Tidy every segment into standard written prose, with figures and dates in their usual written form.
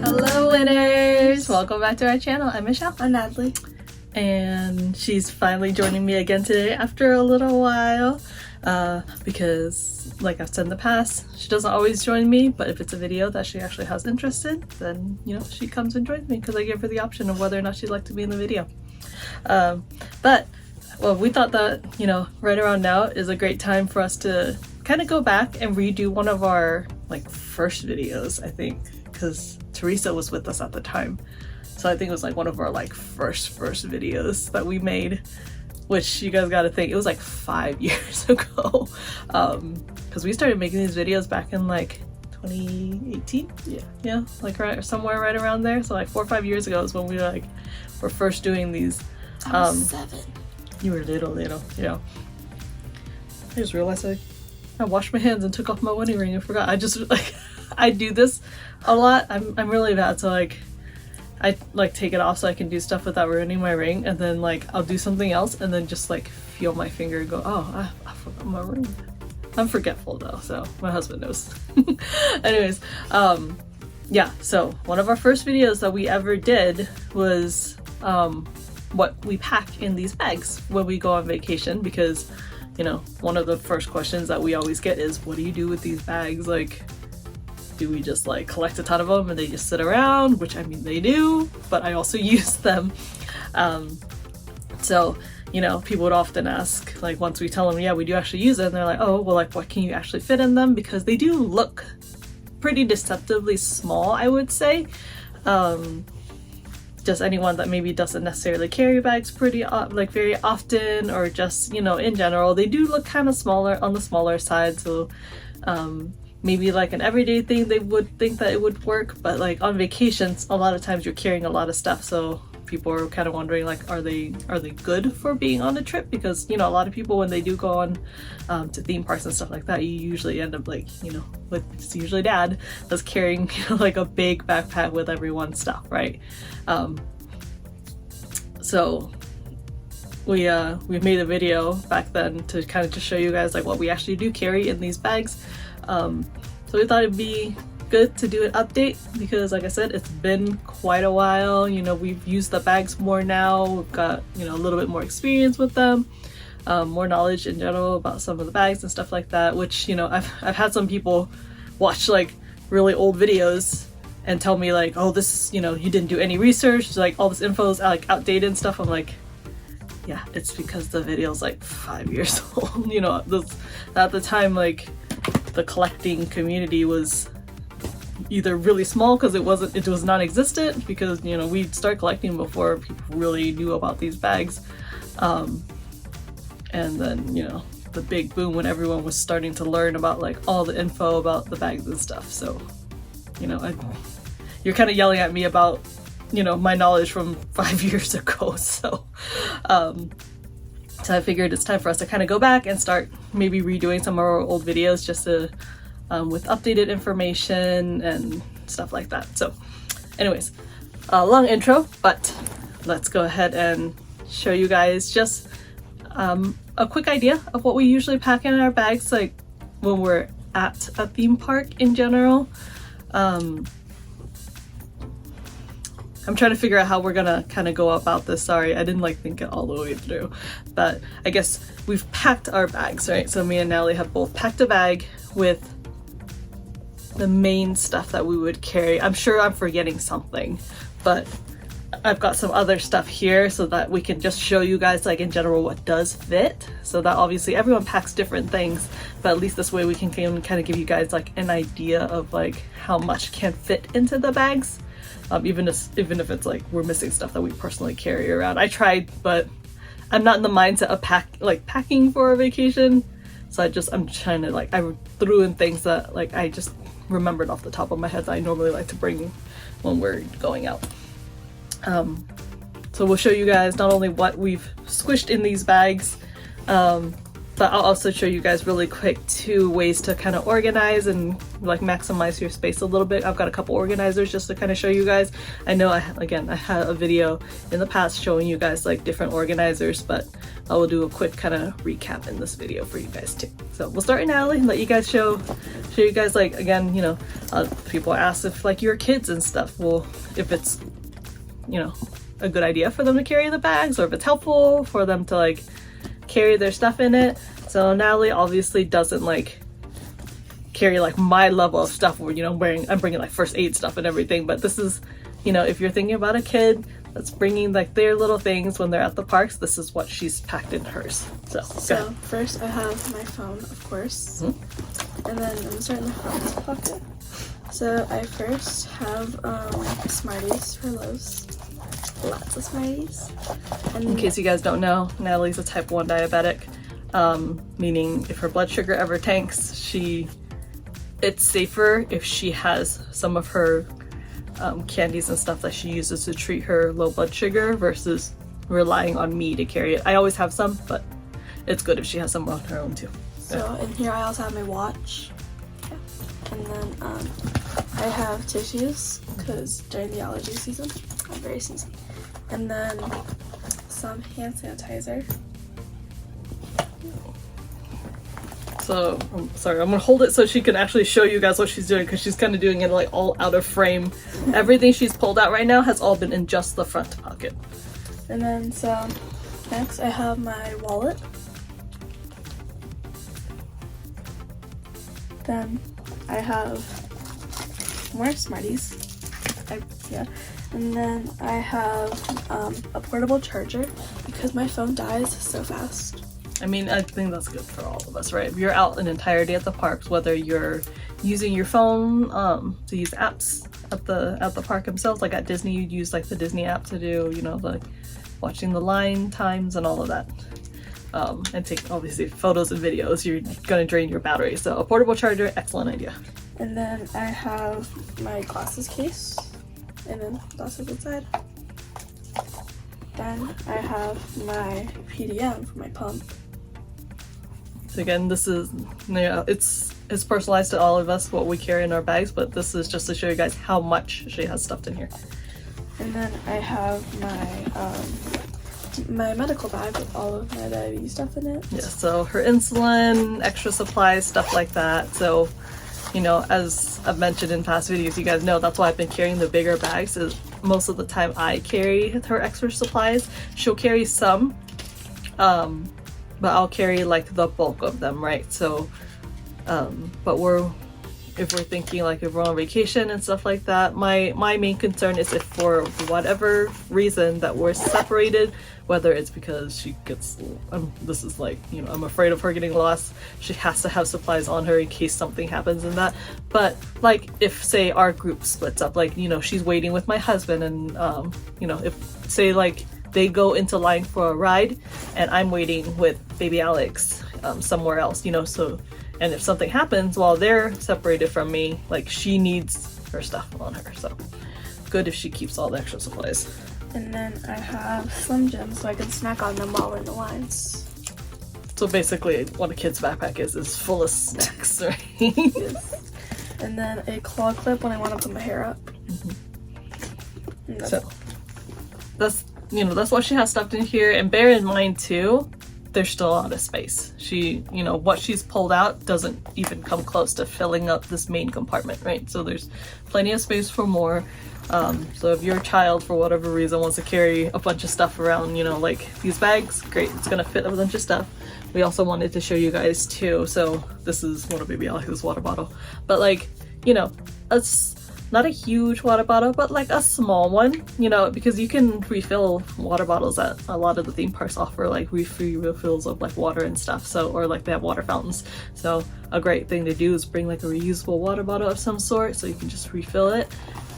Hello winners! Welcome back to our channel. I'm Michelle. I'm Natalie. And she's finally joining me again today after a little while because like I've said in the past, she doesn't always join me, but if it's a video that she actually has interest in, then you know she comes and joins me because I give her the option of whether or not she'd like to be in the video. But well, we thought that, you know, right around now is a great time for us to kind of go back and redo one of our like first videos, I think, because Teresa was with us at the time. So I think it was like one of our like first videos that we made, which you guys gotta think, it was like 5 years ago. Because we started making these videos back in like 2018. Yeah, like somewhere right around there. So like 4 or 5 years ago is when we were first doing these. I was 7. You were little, you know. I just realized I washed my hands and took off my wedding ring. I forgot. I just like I do this a lot. I'm really bad, so like I like take it off so I can do stuff without ruining my ring, and then like I'll do something else and then just like feel my finger and go, oh, I forgot my ring. I'm forgetful though, so my husband knows. Anyways, yeah, so one of our first videos that we ever did was what we pack in these bags when we go on vacation, because you know, one of the first questions that we always get is, what do you do with these bags? Like, do we just like collect a ton of them and they just sit around? Which I mean they do, but I also use them. So you know, people would often ask, like once we tell them yeah we do actually use it, and they're like, oh well, like what can you actually fit in them? Because they do look pretty deceptively small, I would say. Just anyone that maybe doesn't necessarily carry bags very often, or just, you know, in general, they do look kind of smaller, on the smaller side. So maybe like an everyday thing they would think that it would work, but like on vacations a lot of times you're carrying a lot of stuff, so people are kind of wondering like, are they good for being on a trip? Because you know, a lot of people when they do go on to theme parks and stuff like that, you usually end up like, you know, with it's usually dad that's carrying, you know, like a big backpack with everyone's stuff, right? So we made a video back then to kind of just show you guys like what we actually do carry in these bags. So we thought it'd be good to do an update because like I said, it's been quite a while. You know, we've used the bags more now. We've got, you know, a little bit more experience with them, more knowledge in general about some of the bags and stuff like that, which, you know, I've had some people watch like really old videos and tell me like, oh, this is, you know, you didn't do any research, like all this info is like outdated and stuff. I'm like, yeah, it's because the video's like 5 years old. You know, at the time, like the collecting community was either really small because it was non-existent, because you know, we'd start collecting before people really knew about these bags, and then you know, the big boom when everyone was starting to learn about like all the info about the bags and stuff. So you know, you're kind of yelling at me about, you know, my knowledge from 5 years ago. So so I figured it's time for us to kind of go back and start maybe redoing some of our old videos, just to with updated information and stuff like that. So anyways, long intro, but let's go ahead and show you guys just a quick idea of what we usually pack in our bags, like when we're at a theme park in general. I'm trying to figure out how we're gonna kind of go about this. Sorry, I didn't like think it all the way through, but I guess we've packed our bags, right? So me and Natalie have both packed a bag with the main stuff that we would carry. I'm sure I'm forgetting something, but I've got some other stuff here so that we can just show you guys like in general what does fit, so that obviously everyone packs different things, but at least this way we can kind of give you guys like an idea of like how much can fit into the bags. Even if it's like we're missing stuff that we personally carry around. I tried, but I'm not in the mindset of packing for a vacation. So I'm trying to like, I threw in things that like I just remembered off the top of my head that I normally like to bring when we're going out. So we'll show you guys not only what we've squished in these bags, But I'll also show you guys really quick 2 ways to kind of organize and like maximize your space a little bit. I've got a couple organizers just to kind of show you guys. I know I had a video in the past showing you guys like different organizers, but I will do a quick kind of recap in this video for you guys too. So we'll start with Natalie and let you guys show you guys, like, again, you know, people ask if like your kids and stuff, well, if it's, you know, a good idea for them to carry the bags, or if it's helpful for them to like carry their stuff in it. So Natalie obviously doesn't like carry like my level of stuff where, you know, I'm bringing like first aid stuff and everything, but this is, you know, if you're thinking about a kid that's bringing like their little things when they're at the parks, this is what she's packed in hers. So first I have my phone, of course, and then I'm starting the front pocket. So I first have Smarties for Lowe's. Lots of Smarties. And in case you guys don't know, Natalie's a type 1 diabetic, meaning if her blood sugar ever tanks, it's safer if she has some of her candies and stuff that she uses to treat her low blood sugar versus relying on me to carry it. I always have some, but it's good if she has some on her own too. So in here I also have my watch. Yeah. And then I have tissues because during the allergy season I'm very sneezy. And then some hand sanitizer. So, sorry, I'm gonna hold it so she can actually show you guys what she's doing, because she's kind of doing it like all out of frame. Everything she's pulled out right now has all been in just the front pocket. And then so next I have my wallet. Then I have more Smarties. And then I have a portable charger because my phone dies so fast. I mean, I think that's good for all of us, right? If you're out an entire day at the parks, whether you're using your phone to use apps at the park themselves, like at Disney, you'd use like the Disney app to do, you know, like watching the line times and all of that. And take obviously photos and videos, you're gonna drain your battery. So a portable charger, excellent idea. And then I have my glasses case, and then glasses inside. Then I have my PDM for my pump. So again, this is, you know, it's personalized to all of us what we carry in our bags, but this is just to show you guys how much she has stuffed in here. And then I have my medical bag with all of my diabetes stuff in it. Yeah, so her insulin, extra supplies, stuff like that. So, you know, as I've mentioned in past videos, you guys know that's why I've been carrying the bigger bags. Is most of the time I carry her extra supplies. She'll carry some, but I'll carry like the bulk of them, right? So, but if we're thinking like if we're on vacation and stuff like that, my main concern is if for whatever reason that we're separated, whether it's because she gets, this is like, you know, I'm afraid of her getting lost, she has to have supplies on her in case something happens in that. But like if say our group splits up, like, you know, she's waiting with my husband and you know, if say like they go into line for a ride and I'm waiting with baby Alex somewhere else, you know, so, and if something happens while they're separated from me, like she needs her stuff on her, so good if she keeps all the extra supplies. And then I have Slim Jims so I can snack on them while we're in the lines. So basically what a kid's backpack is full of snacks, right? Yes. And then a claw clip when I want to put my hair up. So that's, you know, that's what she has stuffed in here. And bear in mind too, there's still out of space. She, you know, what she's pulled out doesn't even come close to filling up this main compartment, right? So there's plenty of space for more. So if your child, for whatever reason, wants to carry a bunch of stuff around, you know, like these bags, great, it's gonna fit a bunch of stuff. We also wanted to show you guys too. So this is one of baby Alex's water bottle, but like, you know, it's not a huge water bottle, but like a small one, you know, because you can refill water bottles at a lot of the theme parks offer like free refills of like water and stuff. So, or like they have water fountains. So a great thing to do is bring like a reusable water bottle of some sort so you can just refill it.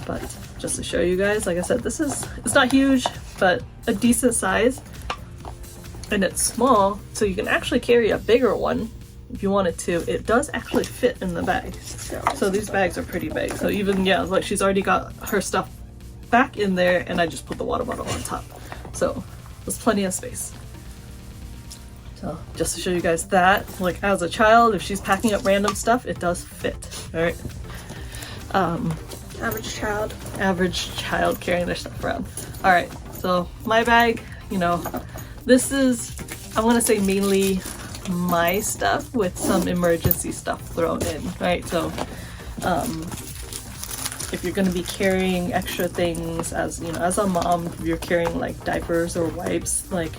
But just to show you guys, like I said, it's not huge, but a decent size, and it's small, so you can actually carry a bigger one if you wanted to. It does actually fit in the bag. So these bags are pretty big. So even, yeah, like she's already got her stuff back in there, and I just put the water bottle on top. So there's plenty of space. So just to show you guys that, like as a child, if she's packing up random stuff, it does fit. All right. Average child carrying their stuff around. All right. So my bag, you know, this is, I want to say mainly my stuff with some emergency stuff thrown in, right? So if you're going to be carrying extra things as, you know, as a mom, if you're carrying like diapers or wipes, like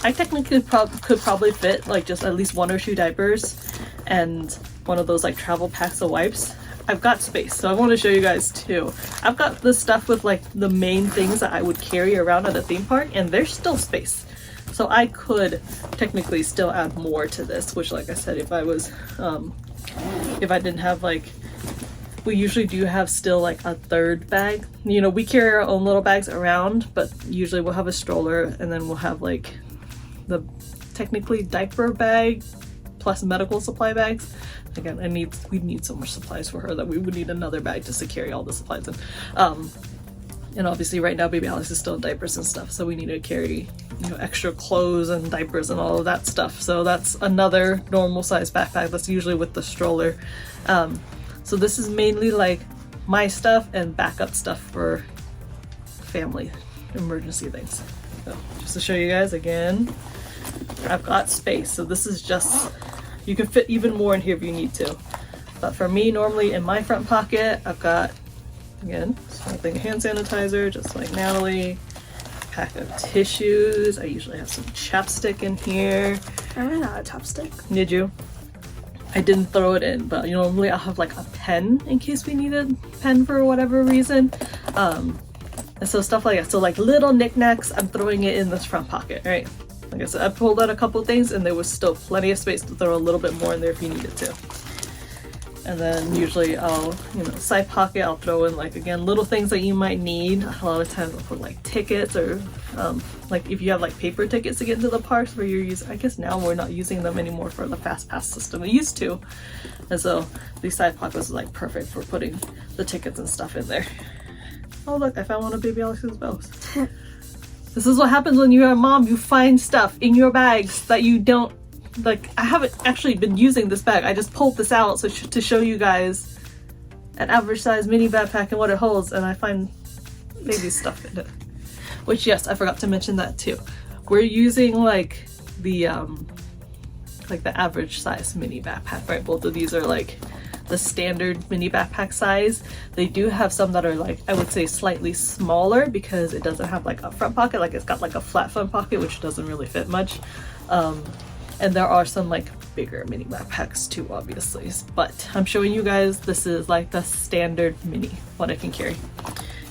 I technically could probably fit like just at least 1 or 2 diapers and one of those like travel packs of wipes. I've got space, so I want to show you guys too. I've got the stuff with like the main things that I would carry around at a theme park, and there's still space. So I could technically still add more to this, which like I said, if I was, if I didn't have like, we usually do have still like a 3rd bag. You know, we carry our own little bags around, but usually we'll have a stroller and then we'll have like the technically diaper bag plus medical supply bags. Again, we need so much supplies for her that we would need another bag just to carry all the supplies in. And obviously right now baby Alex is still in diapers and stuff, so we need to carry, you know, extra clothes and diapers and all of that stuff. So that's another normal size backpack that's usually with the stroller. So this is mainly like my stuff and backup stuff for family emergency things. So just to show you guys again, I've got space. So this is just, you can fit even more in here if you need to. But for me, normally in my front pocket, I've got, again, something hand sanitizer, just like Natalie, pack of tissues. I usually have some chapstick in here. I ran out of chapstick. Did you? I didn't throw it in, but normally I'll have like a pen in case we needed a pen for whatever reason. And so stuff like that. So like little knickknacks, I'm throwing it in this front pocket, right? Like I said, I pulled out a couple things and there was still plenty of space to throw a little bit more in there if you needed to. And then usually I'll, you know, side pocket, I'll throw in like, again, little things that you might need. A lot of times I'll put like tickets or like if you have like paper tickets to get into the parks where you're using, I guess now we're not using them anymore for the fast pass system. We used to. And so these side pockets are like perfect for putting the tickets and stuff in there. Oh look, I found one of baby Alex's bows. This is what happens when you're a mom. You find stuff in your bags that you don't, like, I haven't actually been using this bag. I just pulled this out so to show you guys an average size mini backpack and what it holds, and I find baby stuff in it. Which, yes, I forgot to mention that too. We're using like the average size mini backpack, right? Both of these are like the standard mini backpack size. They do have some that are like, I would say slightly smaller because it doesn't have like a front pocket, like it's got like a flat front pocket, which doesn't really fit much. And there are some like bigger mini backpacks too, obviously, but I'm showing you guys, this is like the standard mini, what I can carry.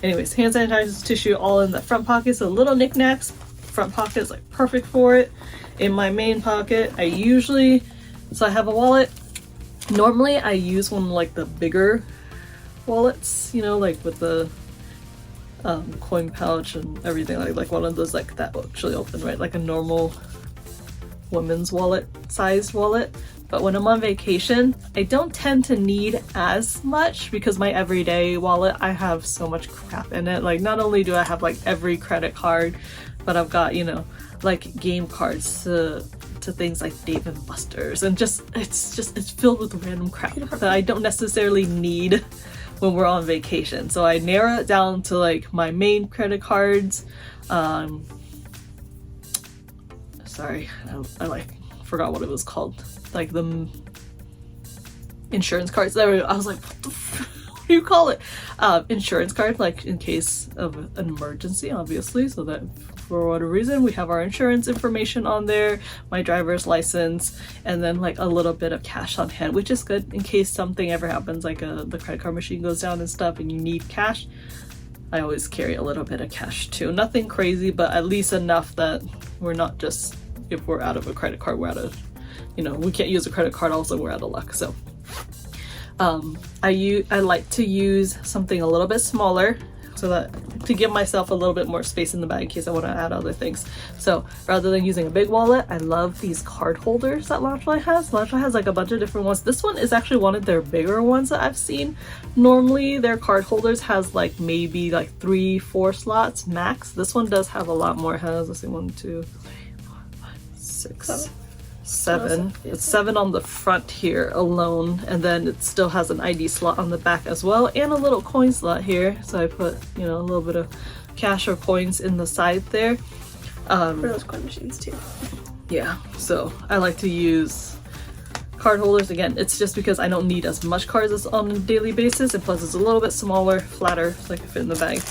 Anyways, hand sanitizer, tissue, all in the front pocket. So little knickknacks, front pocket is like perfect for it. In my main pocket, I usually, so I have a wallet. Normally I use one of like the bigger wallets, you know, like with the coin pouch and everything, like one of those like that will actually open, right? Like a normal women's wallet sized wallet. But when I'm on vacation, I don't tend to need as much because my everyday wallet, I have so much crap in it. Like not only do I have like every credit card, but I've got, you know, like game cards to things like Dave & Buster's, and it's filled with random crap that I don't necessarily need when we're on vacation. So I narrow it down to like my main credit cards. Sorry, I like forgot what it was called. Like the insurance cards. There we go. I was like, what do you call it? Insurance card, like in case of an emergency, obviously, so that for whatever reason we have our insurance information on there, my driver's license, and then like a little bit of cash on hand, which is good in case something ever happens, like the credit card machine goes down and stuff and you need cash. I always carry a little bit of cash too. Nothing crazy, but at least enough that we're not just, if we're out of a credit card, we're out of, you know, we can't use a credit card, also we're out of luck. So I like to use something a little bit smaller so that to give myself a little bit more space in the bag in case I want to add other things. So rather than using a big wallet, I love these card holders that Loungefly has. Loungefly has like a bunch of different ones. This one is actually one of their bigger ones that I've seen. Normally their card holders has like maybe like 3-4 slots max. This one does have a lot more. It has, let's see, 1, 2, 3, 4, 5, 6, 7. It's 7 on the front here alone, and then it still has an ID slot on the back as well, and a little coin slot here. So I put, you know, a little bit of cash or coins in the side there. For those coin machines too. Yeah, so I like to use card holders. Again, it's just because I don't need as much cards as on a daily basis, and plus it's a little bit smaller, flatter, so I can fit in the bag.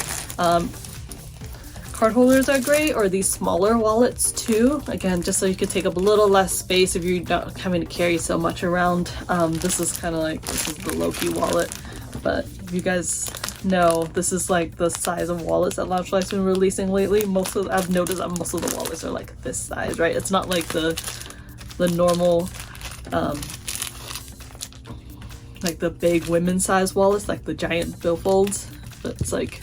Card holders are great, or these smaller wallets too. Again, just so you can take up a little less space if you're not having to carry so much around. This is kind of like, this is the Loki wallet, but if you guys know, this is like the size of wallets that Loungefly's been releasing lately. I've noticed that most of the wallets are like this size, right? It's not like the normal, like the big women's size wallets, like the giant billfolds, but it's like,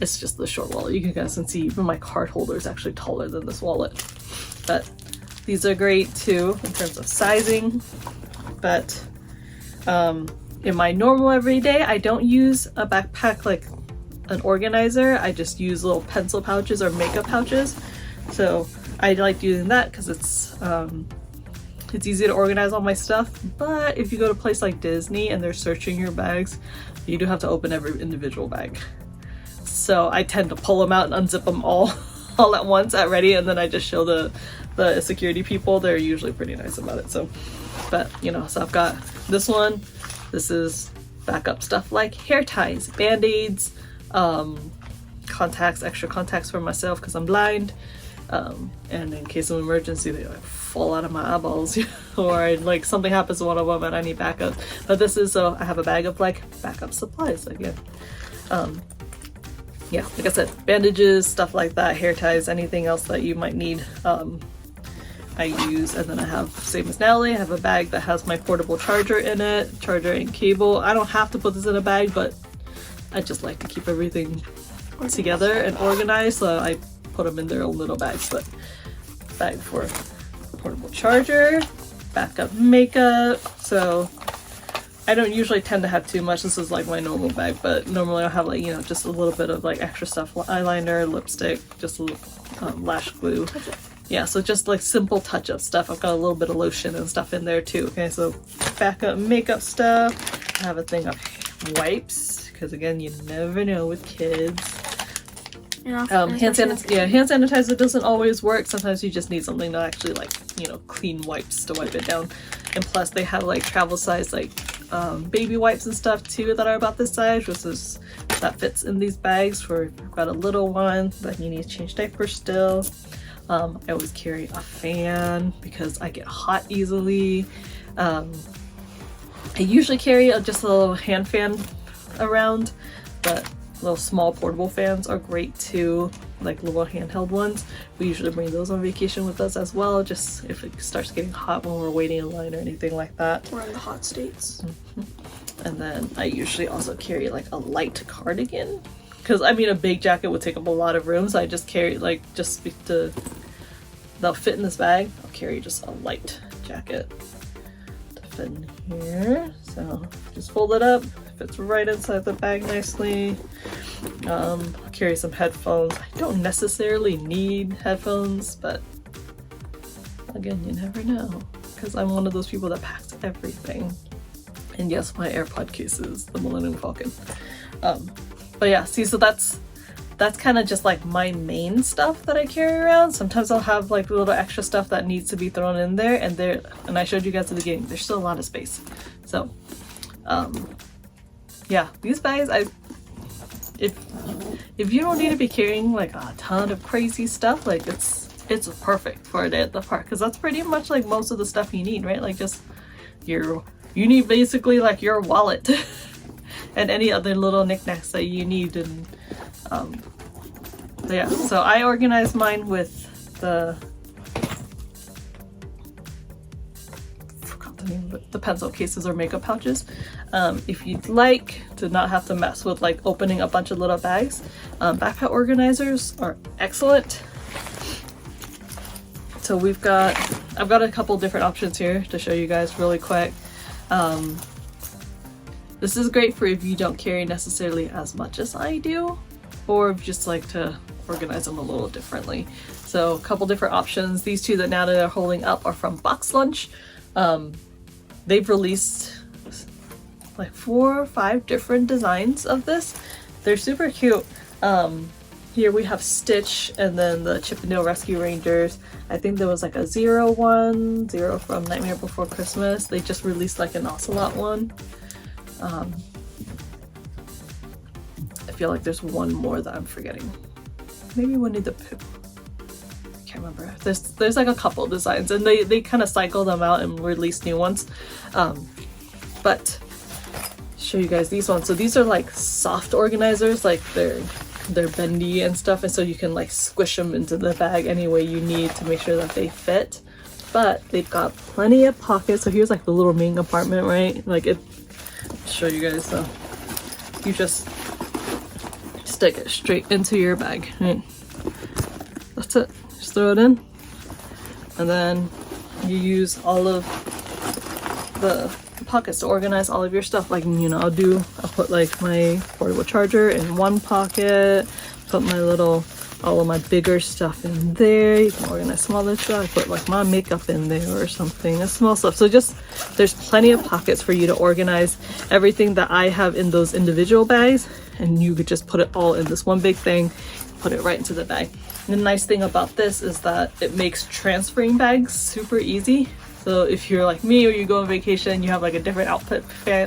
it's just the short wallet. You guys can see even my card holder is actually taller than this wallet. But these are great too in terms of sizing. But in my normal everyday, I don't use a backpack like an organizer. I just use little pencil pouches or makeup pouches. So I like using that because it's easy to organize all my stuff. But if you go to a place like Disney and they're searching your bags, you do have to open every individual bag. So I tend to pull them out and unzip them all at once at ready, and then I just show the security people. They're usually pretty nice about it. So, but you know, so I've got this one. This is backup stuff like hair ties, band-aids, contacts, extra contacts for myself because I'm blind, and in case of emergency they like fall out of my eyeballs or like something happens to one of them and I need backup. But this is, so I have a bag of like backup supplies again. Yeah, like I said, bandages, stuff like that, hair ties, anything else that you might need, I use. And then I have, same as Natalie, I have a bag that has my portable charger in it, charger and cable. I don't have to put this in a bag, but I just like to keep everything together and organized, so I put them in their own little bags. But bag for portable charger, backup makeup. So I don't usually tend to have too much. This is like my normal bag, but normally I'll have like, you know, just a little bit of like extra stuff, eyeliner, lipstick, just a little lash glue. Yeah, so just like simple touch-up stuff. I've got a little bit of lotion and stuff in there too. Okay, so backup makeup stuff. I have a thing of wipes, because again, you never know with kids. Hand sanitizer doesn't always work. Sometimes you just need something to actually like, you know, clean wipes to wipe it down. And plus they have like travel size like baby wipes and stuff too that are about this size, which is that fits in these bags for if you've got a little one that you need to change diapers still. I always carry a fan because I get hot easily. I usually carry just a little hand fan around, but little small portable fans are great too, like little handheld ones. We usually bring those on vacation with us as well, just if it starts getting hot when we're waiting in line or anything like that. We're in the hot states. And then I usually also carry like a light cardigan, because I mean a big jacket would take up a lot of room, so I just carry like they'll fit in this bag. I'll carry just a light jacket to fit in here. So just fold it up, fits right inside the bag nicely. I'll carry some headphones. I don't necessarily need headphones, but again, you never know, because I'm one of those people that packs everything. And yes, my AirPod case is the Millennium Falcon. But yeah, see, so that's kind of just like my main stuff that I carry around. Sometimes I'll have like a little extra stuff that needs to be thrown in there, and I showed you guys at the beginning, there's still a lot of space. So yeah, these bags, if you don't need to be carrying like a ton of crazy stuff, like it's perfect for a day at the park, because that's pretty much like most of the stuff you need, right? Like just you need basically like your wallet and any other little knickknacks that you need. And yeah, so I organize mine with the pencil cases or makeup pouches. If you'd like to not have to mess with like opening a bunch of little bags, backpack organizers are excellent. So I've got a couple different options here to show you guys really quick. This is great for if you don't carry necessarily as much as I do, or if you just like to organize them a little differently. So a couple different options. These two that Natalie are holding up are from Box Lunch. They've released like 4 or 5 different designs of this. They're super cute. Here we have Stitch and then the Chip and Dale Rescue Rangers. I think there was like a Zero from Nightmare Before Christmas. They just released like an Ocelot one. I feel like there's one more that I'm forgetting. Maybe Winnie the Pooh. I can't remember. There's like a couple designs and they kind of cycle them out and release new ones. But show you guys these ones. So these are like soft organizers, like they're bendy and stuff, and so you can like squish them into the bag any way you need to make sure that they fit. But they've got plenty of pockets. So here's like the little main compartment, right? Like it, I'll show you guys. So you just stick it straight into your bag, right? That's it. Just throw it in, and then you use all of the pockets to organize all of your stuff. Like, you know, I'll put like my portable charger in one pocket, put all of my bigger stuff in there. You can organize smaller stuff. I put like my makeup in there or something, a small stuff. So just, there's plenty of pockets for you to organize everything that I have in those individual bags, and you could just put it all in this one big thing, put it right into the bag. And the nice thing about this is that it makes transferring bags super easy. So if you're like me or you go on vacation, you have like a different outfit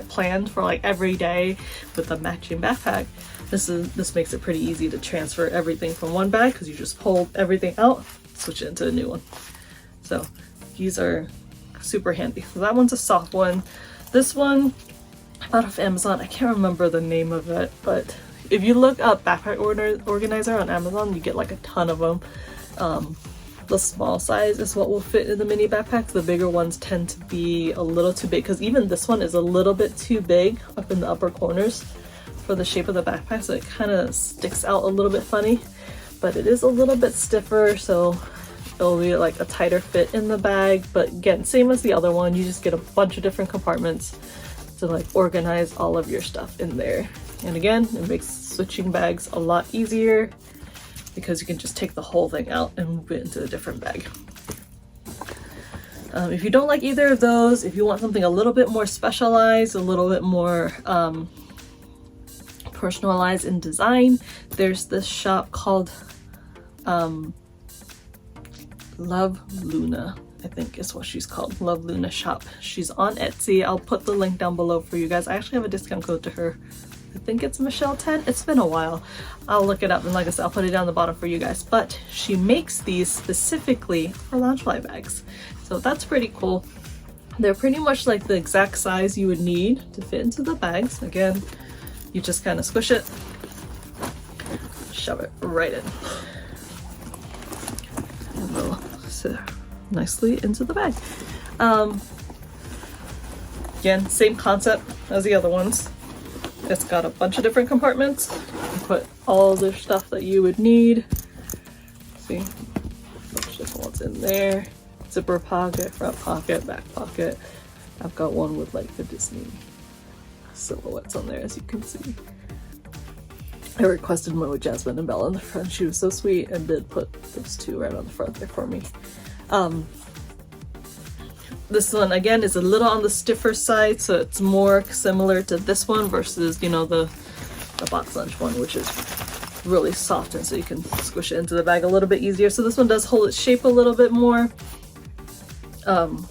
planned for like every day with a matching backpack, this makes it pretty easy to transfer everything from one bag, because you just pull everything out, switch it into a new one. So these are super handy. So that one's a soft one. This one out of Amazon, I can't remember the name of it, but if you look up backpack organizer on Amazon, you get like a ton of them. The small size is what will fit in the mini backpacks. The bigger ones tend to be a little too big, because even this one is a little bit too big up in the upper corners for the shape of the backpack, so it kind of sticks out a little bit funny. But it is a little bit stiffer, so it'll be like a tighter fit in the bag. But again, same as the other one, you just get a bunch of different compartments to like organize all of your stuff in there. And again, it makes switching bags a lot easier, because you can just take the whole thing out and move it into a different bag. If you don't like either of those, if you want something a little bit more specialized, a little bit more personalized in design, there's this shop called Love Luna, I think is what she's called, Love Luna Shoppe. She's on Etsy. I'll put the link down below for you guys. I actually have a discount code to her. I think it's Michelle 10. It's been a while. I'll look it up, and like I said, I'll put it down the bottom for you guys. But she makes these specifically for Loungefly bags, so that's pretty cool. They're pretty much like the exact size you would need to fit into the bags. Again, you just kind of squish it, shove it right in, and they'll sit nicely into the bag. Again, same concept as the other ones. It's got a bunch of different compartments. You put all the stuff that you would need. See, a bunch of different ones in there. Zipper pocket, front pocket, back pocket. I've got one with like the Disney silhouettes on there, as you can see. I requested one with Jasmine and Bella on the front. She was so sweet and did put those two right on the front there for me. This one again is a little on the stiffer side, so it's more similar to this one versus, you know, the Box Lunch one, which is really soft, and so you can squish it into the bag a little bit easier. So this one does hold its shape a little bit more. But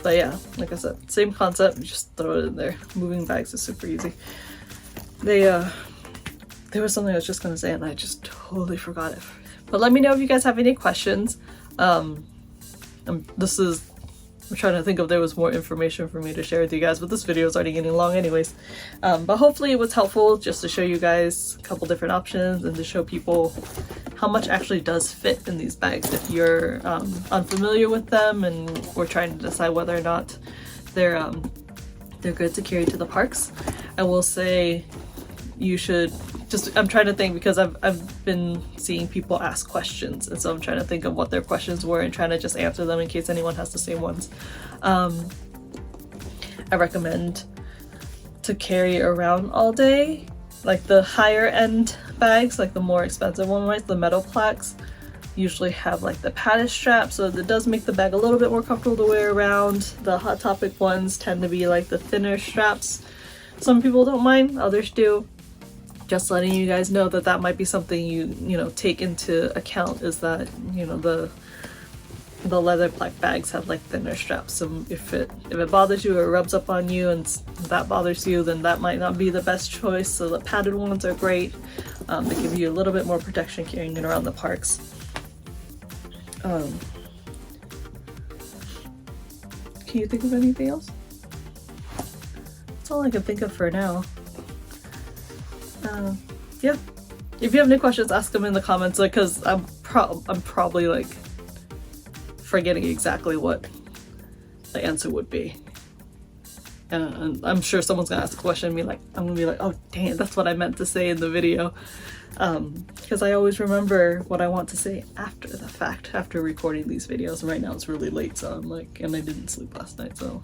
yeah, like I said, same concept, you just throw it in there. Moving bags is super easy. There was something I was just gonna say and I just totally forgot it. But let me know if you guys have any questions. I'm trying to think if there was more information for me to share with you guys, but this video is already getting long anyways. But hopefully it was helpful just to show you guys a couple different options and to show people how much actually does fit in these bags if you're unfamiliar with them and we're trying to decide whether or not they're good to carry to the parks. I will say you should just, I'm trying to think, because I've been seeing people ask questions, and so I'm trying to think of what their questions were and trying to just answer them in case anyone has the same ones. I recommend to carry around all day, like the higher end bags, like the more expensive one, right? The metal plaques usually have like the padded strap, so it does make the bag a little bit more comfortable to wear around. The Hot Topic ones tend to be like the thinner straps. Some people don't mind, others do. Just letting you guys know that that might be something you know, take into account, is that, you know, the leather plaque bags have like thinner straps. So if it bothers you or rubs up on you and that bothers you, then that might not be the best choice. So the padded ones are great. They give you a little bit more protection carrying it around the parks. Can you think of anything else? That's all I can think of for now. Yeah, if you have any questions, ask them in the comments, like, because I'm probably like forgetting exactly what the answer would be, and I'm sure someone's gonna ask a question and be like, I'm gonna be like, oh dang, that's what I meant to say in the video, because I always remember what I want to say after the fact, after recording these videos. And right now it's really late, so I'm like, and I didn't sleep last night, so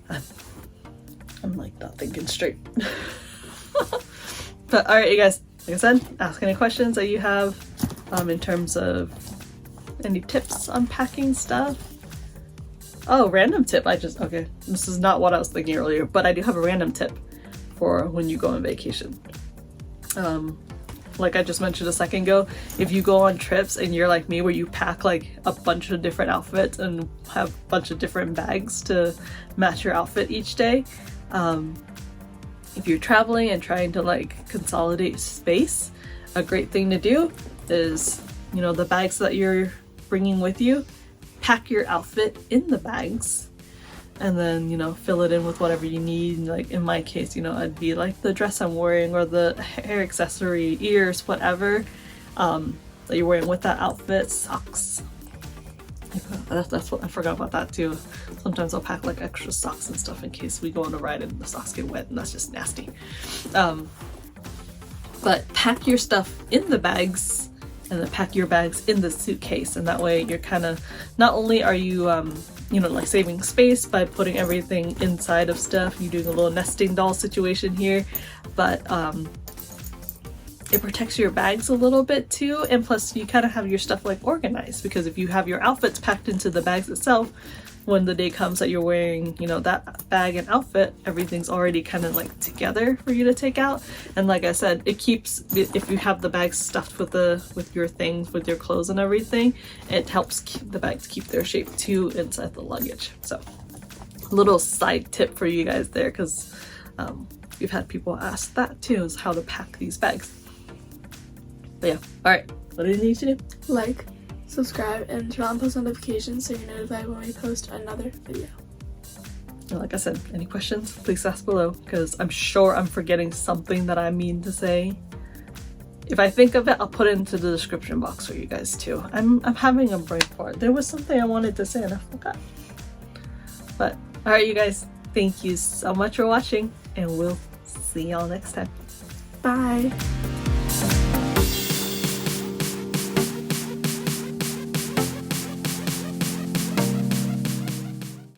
I'm like not thinking straight. But alright, you guys, like I said, ask any questions that you have in terms of any tips on packing stuff. Oh, random tip. Okay, this is not what I was thinking earlier, but I do have a random tip for when you go on vacation. Like I just mentioned a second ago, if you go on trips and you're like me, where you pack like a bunch of different outfits and have a bunch of different bags to match your outfit each day, if you're traveling and trying to like consolidate space, a great thing to do is, you know, the bags that you're bringing with you, pack your outfit in the bags and then, you know, fill it in with whatever you need. Like in my case, you know, it'd be like the dress I'm wearing or the hair accessory, ears, whatever that you're wearing with that outfit. Socks, that's what I forgot about that too. Sometimes I'll pack like extra socks and stuff in case we go on a ride and the socks get wet, and that's just nasty. But pack your stuff in the bags and then pack your bags in the suitcase, and that way you're kind of, not only are you you know, like saving space by putting everything inside of stuff, you're doing a little nesting doll situation here, but it protects your bags a little bit too, and plus you kind of have your stuff like organized, because if you have your outfits packed into the bags itself, when the day comes that you're wearing, you know, that bag and outfit, everything's already kind of like together for you to take out. And like I said, it keeps, if you have the bags stuffed with your things, with your clothes and everything, it helps keep the bags keep their shape too inside the luggage. So a little side tip for you guys there, because we've had people ask that too, is how to pack these bags. But yeah, all right, what do you need to do? Like, subscribe, and turn on post notifications so you're notified when we post another video. And like I said, any questions, please ask below, because I'm sure I'm forgetting something that I mean to say. If I think of it, I'll put it into the description box for you guys too. I'm having a brain fart. There was something I wanted to say and I forgot. But all right, you guys, thank you so much for watching, and we'll see y'all next time. Bye.